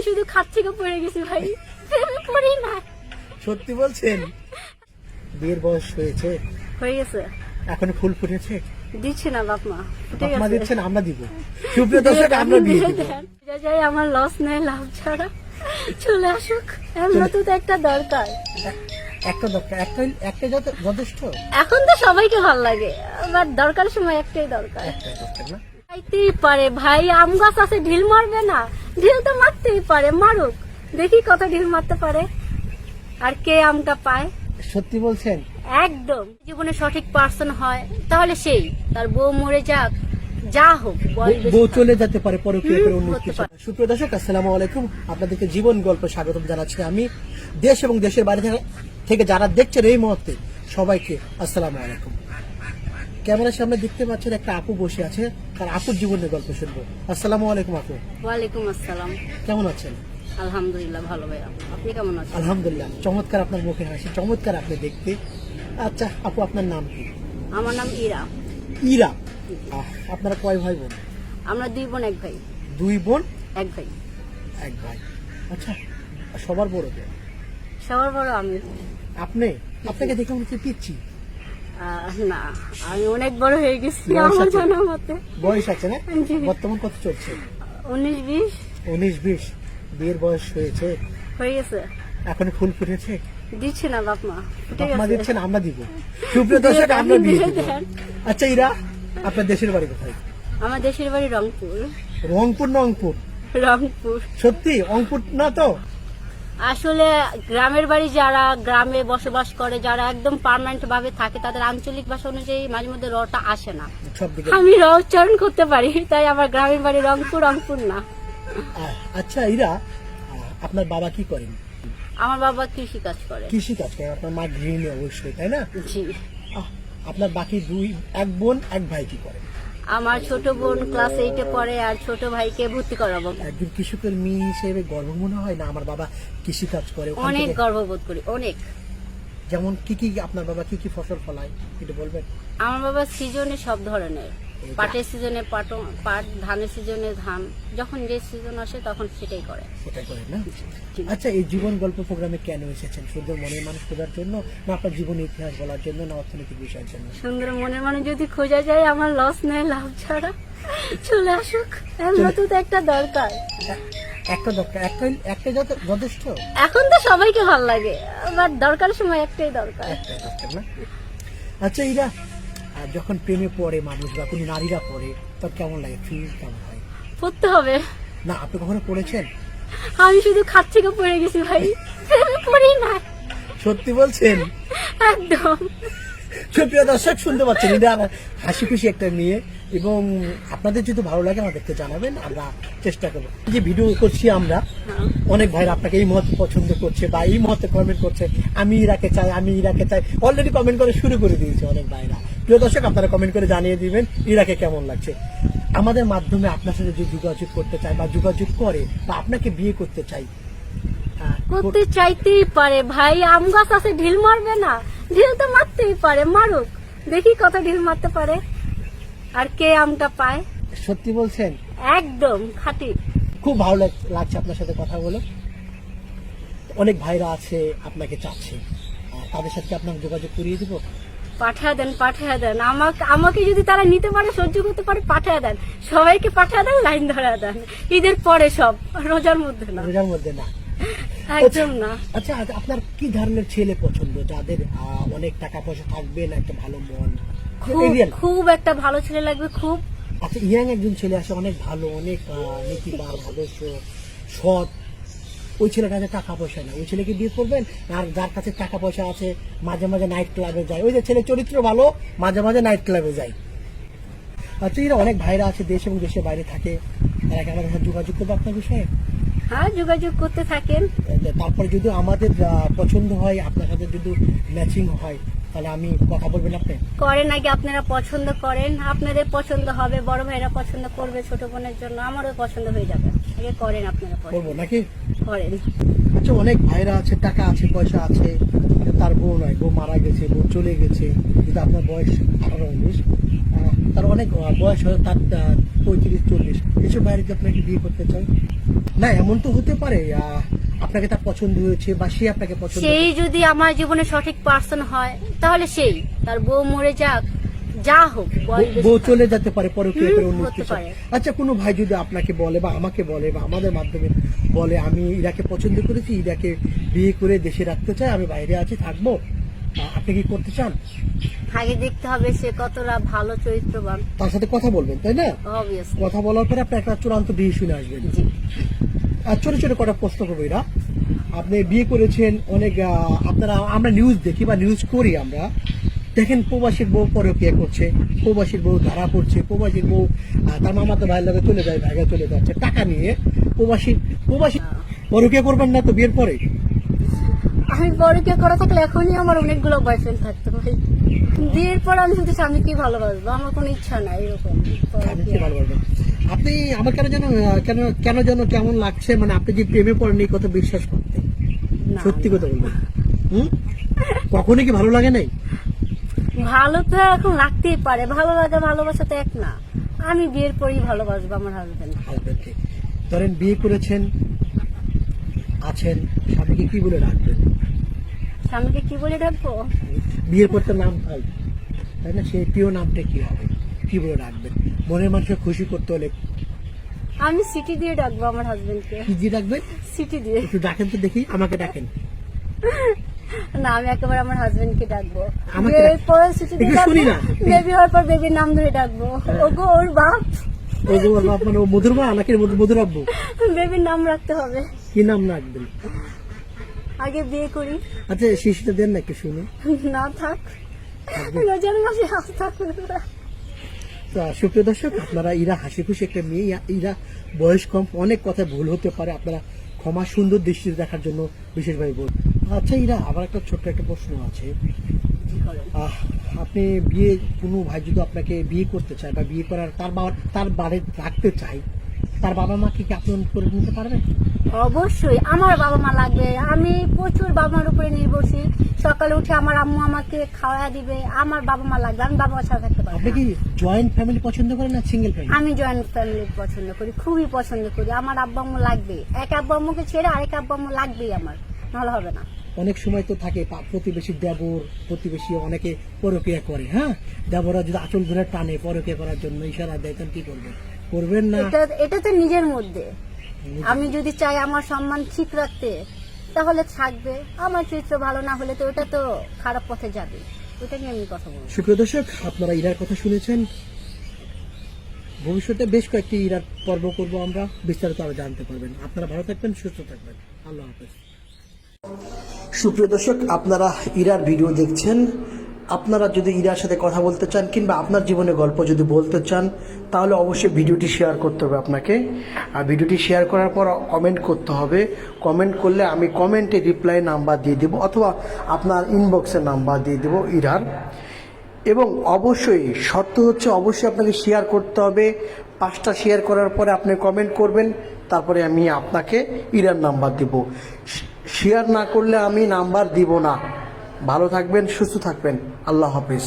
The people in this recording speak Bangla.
শুধু খাট থেকে পড়ে গেছি ভাই, প্রেমে পড়ি না। সত্যি বলছেন? বিয়ের বয়স হয়েছে, হয়ে গেছে। এখন ফুল ফুটেছে? দিচ্ছে না বাপ মা, ফুটে বাপ মা গেছে। দিচ্ছেন, আমরা দিব। সুপ্রিয় দর্শক, আমরা দিয়ে দিব। যা যাই আমার লস নেই, লাভ ছাড়া চলে আসুক, আমরা তো একটা দরকার। একটা দরকার, একটা যথেষ্ট। এখন তো সবাইকে ভালো লাগে, বাট দরকারের সময় একটাই দরকার। একটাই দরকার না? খাইতেই পারে ভাই, আম গাছ আছে, ঢিল মারবে না? ঢিল তো মারতেই পারে, মারুক, দেখি কত ঢিল মারতে পারে আর কে আমটা পায়। সত্যি বলছেন? একদম। জীবনে সঠিক পার্সন হয় তাহলে সেই, তার বউ মরে যাক, যা হোক, বয়স বেশি বউ থাক। চলে যেতে পারে পরকীয়া করে অন্য হতে কিছু। পারে। সুপ্রিয় দর্শক, আসসালামু আলাইকুম। আপনাদেরকে জীবন গল্প স্বাগত জানাচ্ছি আমি। দেশ এবং দেশের বাইরে থেকে যারা দেখছেন এই মুহূর্তে, সবাইকে আসসালামু আলাইকুম। ক্যামেরার সামনে দেখতে পাচ্ছেন একটা আপু বসে আছে, তার আপুর জীবনের গল্প শুনবো। আসসালামু আলাইকুম আপু, ওয়ালাইকুম আসসালাম। কেমন আছেন? আলহামদুলিল্লাহ ভালো ভাইয়া, আপনি কেমন আছেন? আলহামদুলিল্লাহ, চমৎকার আপনার মুখে হাসি, চমৎকার আপনি দেখতে। আচ্ছা আপু, আপনার নাম কি? আমার নাম ইরা। ইরা। আপনারা কয় ভাই বোন? আমরা 2 বোন 1 ভাই। 2 বোন 1 ভাই। 1 ভাই। আচ্ছা, সবার বড় কে? সবার বড় আমি। আপনি? আপনাকে দেখে মনে হচ্ছে পিচ্ছি। না, আমি অনেক বড় হয়ে গেছি বয়স আমার আছে? জানা মতে। বয়স আছে না? জি। বর্তমান কত চলছে? 19-20 19-20। বিয়ের বয়স হয়েছে, হয়ে গেছে। এখন ফুল ফুটেছে? দিচ্ছে না বাপ মা, ফুটে বাপ মা গেছে। দিচ্ছেন, আমরা দিব। সুপ্রিয় দর্শক, আমরা দিয়ে দিব। দেন। আচ্ছা ইরা, আপনার দেশের বাড়ি কোথায়? আমার দেশের বাড়ি রংপুর। রংপুর না অংপুর? রংপুর। সত্যি অংপুর না তো? আসলে গ্রামের বাড়ি যারা গ্রামে বসবাস করে, যারা একদম পার্মানেন্ট ভাবে থাকে, তাদের আঞ্চলিক ভাষা অনুযায়ী মাঝে মধ্যে রটা আসে না। সব দিকে। আমি র উচ্চারণ করতে পারি, তাই আমার গ্রামের বাড়ি রংপুর, রংপুর না। আচ্ছা ইরা, আপনার বাবা কি করেন? আমার বাবা কৃষি কাজ করে। কৃষি কাজ করেন। আপনার মা গৃহিণী অবশ্যই, তাই না? জি। আপনার বাকি 1 বোন 1 ভাই কি করে? আমার ছোট বোন ক্লাস 8-এ পড়ে, আর ছোট ভাইকে ভর্তি করাবো। একজন কৃষকের মেয়ে হিসেবে গর্ব মনে হয় না আমার বাবা কৃষি কাজ করে? ওখান অনেক থেকে- গর্ববোধ করি, অনেক। যেমন কি আপনার বাবা কি ফসল ফলায় একটু বলবেন? আমার বাবা সিজনে সব ধরনের, পাটের সিজনে পাট, ধানের সিজনে ধান, যখন যে সিজন আসে তখন সেটাই করে। সেটাই করেন না? জি। আচ্ছা, এই জীবন গল্প প্রোগ্রামে কেন এসেছেন? শুধু মনের মানুষ খোঁজার জন্য, না আপনার জীবনের ইতিহাস বলার জন্য, না অর্থনৈতিক বিষয়ের জন্য? সুন্দর মনের মানুষ যদি খোঁজা যায়, আমার লস নেই, লাভ ছাড়া চলে আসুক, আমরা তো একটা দরকার। একটা দরকার, একটা যথেষ্ট। এখন তো সবাইকে ভালো লাগে, বাট দরকারের সময় একটাই দরকার। একটাই দরকার না? আচ্ছা ইরা, যখন প্রেমে পড়ে মানুষ বা কোনো নারীরা পড়ে, তখন কেমন লাগে? ফিল কেমন হয়? পড়তে হবে। না, আপনি কখনো পড়েছেন? আমি শুধু খাট থেকে পড়ে গেছি ভাই, প্রেমে পড়ি না। সত্যি বলছেন? একদম। সুপ্রিয় দর্শক, শুনতে পাচ্ছেন, এটা হাসি খুশি একটা মেয়ে। এবং আপনাদের যদি ভালো লাগে আমাদেরকে জানাবেন, আমরা চেষ্টা করবো। যে ভিডিও করছি আমরা, অনেক ভাইরা আপনাকে এই মুহূর্তে পছন্দ করছে বা এই মুহূর্তে কমেন্ট করছে, আমি ইরাকে চাই, আমি ইরাকে চাই, অলরেডি কমেন্ট করে শুরু করে দিয়েছে অনেক ভাইরা। প্রিয় দর্শক, আপনারা কমেন্ট করে জানিয়ে দিবেন ইরাকে কেমন লাগছে। আমাদের মাধ্যমে আপনার সাথে যে যোগাযোগ করতে চায় বা যোগাযোগ করে বা আপনাকে বিয়ে করতে চাই, করতে চাইতেই পারে ভাই, আম গাছ আছে, ঢিল মারবে না? ঢিল তো মারতেই পারে, মারুক, দেখি কত ঢিল মারতে পারে আর কে আমটা পায়। সত্যি বলছেন? একদম খাঁটি। খুব ভালো লাগছে আপনার সাথে কথা বলে। অনেক ভাইরা আছে আপনাকে চাচ্ছে, তাদের সাথে আপনাকে যোগাযোগ করিয়ে দিব। পাঠায় দেন, পাঠায় দেন, আমাকে যদি তারা নিতে পারে, সহ্য করতে পারে, পাঠায় দেন, সবাইকে পাঠায় দেন, লাইন ধরা দেন। ঈদের পরে সব, রোজার মধ্যে না, রোজার মধ্যে না। একদম না। আচ্ছা, আপনার কি ধরনের ছেলে পছন্দ? যাদের অনেক টাকা পয়সা থাকবে, না একটা ভালো মন? খুব একটা ভালো ছেলে লাগবে, খুব। আচ্ছা, ইয়াং একজন ছেলে আছে, অনেক ভালো, অনেক নীতিবান, আদর্শ, সৎ। ওই ছেলেটা টাকা পয়সা না, ওই ছেলেকে বিয়ে করবেন? আর যার কাছে টাকা পয়সা আছে, মাঝে মাঝে নাইট ক্লাবে যায়, ওই যে ছেলে চরিত্র ভালো, মাঝে মাঝে নাইট ক্লাবে যায়। আচ্ছা, এরা অনেক ভাইরা আছে দেশ এবং দেশের বাইরে থাকে, তারা কি আমাদের সাথে যোগাযোগ করবে আপনার বিষয়ে? হ্যাঁ, যোগাযোগ করতে থাকেন। তারপরে যদি আমাদের পছন্দ হয়, আপনার সাথে যদি ম্যাচিং হয়, তাহলে আমি কথা বলবেন আপনি? করেন আগে, আপনারা পছন্দ করেন, আপনাদের পছন্দ হবে, বড় ভাইরা পছন্দ করবে ছোট বোনের জন্য, আমারও পছন্দ হয়ে যাবে। আগে করেন, আপনারা করবো পছন্দ নাকি? করেন। আচ্ছা, অনেক ভাইরা আছে, টাকা আছে, পয়সা আছে, কিন্তু তার বউ নয়, বউ মারা গেছে, বউ চলে গেছে, কিন্তু আপনার বয়স 18-19, তার অনেক বয়স হয়, তার 35-40, এসব ভাইরা কি আপনাকে বিয়ে করতে চায়? না, এমন তো হতে পারে আপনাকে তার পছন্দ হয়েছে বা সে আপনাকে পছন্দ সেই যদি আমার জীবনে সঠিক পার্সন হয় তাহলে সেই, তার বউ মরে যাক, যা হোক, বয়স বেশি বউ থাক। চলে যেতে পারে পরকীয়া করে অন্য হতে কিছু। পারে। আচ্ছা, কোনো ভাই যদি আপনাকে বলে বা আমাকে বলে বা আমাদের মাধ্যমে বলে আমি ইরাকে পছন্দ করেছি, ইরাকে বিয়ে করে দেশে রাখতে চাই, আমি বাইরে আছি, থাকবো, আপনি কি করতে চান? আগে দেখতে হবে সে কতটা ভালো চরিত্রবান। তার সাথে কথা বলবেন, তাই না? অবভিয়াসলি। কথা বলার পরে আপনি একটা চূড়ান্ত ডিসিশনে আসবেন। জি। আর ছোট ছোট কটা প্রশ্ন করবো। এরা আপনি বিয়ে করেছেন অনেক, আপনারা আমরা নিউজ দেখি বা নিউজ করি আমরা, দেখেন প্রবাসীর বউ পরকীয়া করছে, প্রবাসীর বউ ধরা পড়ছে, প্রবাসীর বউ তার মামাতো ভাইয়ের লগে চলে যায়, ভাইগা চলে যাচ্ছে টাকা নিয়ে। প্রবাসী পরকীয়া করবেন না তো বিয়ের পরে? আমি পরকীয়া করা থাকলে এখনই আমার অনেকগুলো বয়ফ্রেন্ড থাকতো ভাই। বিয়ের পর আমি শুধু স্বামীকে ভালোবাসবো, আমার কোনো ইচ্ছা নাই এরকম আমি কি ভালোবাসবেন? আপনি আমার কেন যেন কেন যেন কেমন লাগছে, মানে আপনি যে প্রেমে পড়েন এই কথা বিশ্বাস করতে, না, সত্যি কথা বলবেন। কখনো কি ভালো লাগে নাই? ভালো তো এখন লাগতেই পারে, ভালো লাগা ভালোবাসা তো এক না। আমি বিয়ের পরেই ভালোবাসবো আমার হাজবেন্ড। হাজবেন্ডকে ধরেন বিয়ে করেছেন, আছেন, স্বামীকে কি বলে রাখবেন? স্বামীকে কি বলে ডাকবো? বিয়ের পর তো নাম পাই, তাই না? সেই প্রিয় নামটা কি হবে, কি বলে রাখবেন? মনের মানুষকে খুশি করতে হলে আমি সিটি দিয়ে ডাকবো আমার হাজবেন্ডকে। কি দিয়ে রাখবেন? সিটি দিয়ে। একটু ডাকেন তো দেখি, আমাকে ডাকেন। না, আমি একেবারে আমার হাজবেন্ডকে ডাকবো। আমাকে বিয়ের পরে সিটি দিয়ে একটু শুনি ডাকবো, না। বেবি হওয়ার পর বেবির নাম ধরে ডাকবো। ওগো ওর বাপ। ও গো, ওর বাপ মানে ও মধুর মা নাকি মধুর আব্বু? বেবির নাম রাখতে হবে। কি নাম রাখবেন? আগে বিয়ে করি। আচ্ছা, শিশুটা দেন না একটু শুনে। না থাক, থাকবে। রোজার মাসে হাত থাকবে না। তো সুপ্রিয় দর্শক, আপনারা ইরা হাসি খুশি একটা মেয়ে, ইরা বয়স কম, অনেক কথা ভুল হতে পারে, আপনারা ক্ষমা সুন্দর দৃষ্টিতে দেখার জন্য বিশেষভাবে বল। আচ্ছা ইরা, আবার একটা ছোট্ট একটা প্রশ্ন আছে। কি করেন? আপনি বিয়ে, কোনো ভাই যদি আপনাকে বিয়ে করতে চায় বা বিয়ে করার তার বাড়ি রাখতে চায়, তার বাবা মা কি আপন করে নিতে পারবেন? অবশ্যই আমার বাবা মা লাগবে। আমি প্রচুর বাবা মার উপরে নির্ভরশীল। সকালে উঠে আমার আম্মু আমাকে খাওয়া দিবে, আমার বাবা মা লাগবে, আমি বাবা মার সাথে থাকতে পারবো আপনি না। কি জয়েন্ট ফ্যামিলি পছন্দ করেন না সিঙ্গেল ফ্যামিলি? আমি জয়েন্ট ফ্যামিলি পছন্দ করি, খুবই পছন্দ করি। আমার আব্বা আম্মু লাগবে, এক আব্বা আম্মুকে ছেড়ে আরেক আব্বা আম্মু লাগবেই আমার, নাহলে হবে না। অনেক সময় তো থাকে প্রতিবেশী দেবর, প্রতিবেশী অনেকে পরকীয়া করে, হ্যাঁ, দেবরা যদি আঁচল ধরে টানে পরকীয়া করার জন্য ইশারা দেয়, তখন কি করবেন? করবেন না? এটা তো নিজের মধ্যে। আমি যদি চাই আমার সম্মান ঠিক রাখতে, তাহলে থাকবে। আমার চরিত্র ভালো না হলে তো ওটা তো খারাপ পথে যাবে, ওটা নিয়ে আমি কথা বলবো। সুপ্রিয় দর্শক, আপনারা ইরার কথা শুনেছেন। ভবিষ্যতে বেশ কয়েকটি ইরার পর্ব করব আমরা, বিস্তারিত আরো জানতে পারবেন। আপনারা ভালো থাকবেন, সুস্থ থাকবেন। আল্লাহ হাফেজ। সুপ্রিয় দর্শক, আপনারা ইরার ভিডিও দেখছেন। আপনারা যদি ইরার সাথে কথা বলতে চান কিংবা আপনার জীবনের গল্প যদি বলতে চান, তাহলে অবশ্যই ভিডিওটি শেয়ার করতে হবে আপনাকে। আর ভিডিওটি শেয়ার করার পর কমেন্ট করতে হবে। কমেন্ট করলে আমি কমেন্টে রিপ্লাই নাম্বার দিয়ে দেবো, অথবা আপনার ইনবক্সের নাম্বার দিয়ে দেবো ইরার। এবং অবশ্যই শর্ত হচ্ছে, অবশ্যই আপনাকে শেয়ার করতে হবে। 5টা শেয়ার করার পরে আপনি কমেন্ট করবেন, তারপরে আমি আপনাকে ইরার নাম্বার দিব। শেয়ার না করলে আমি নাম্বার দিব না। ভালো থাকবেন, সুস্থ থাকবেন। আল্লাহ হাফেজ।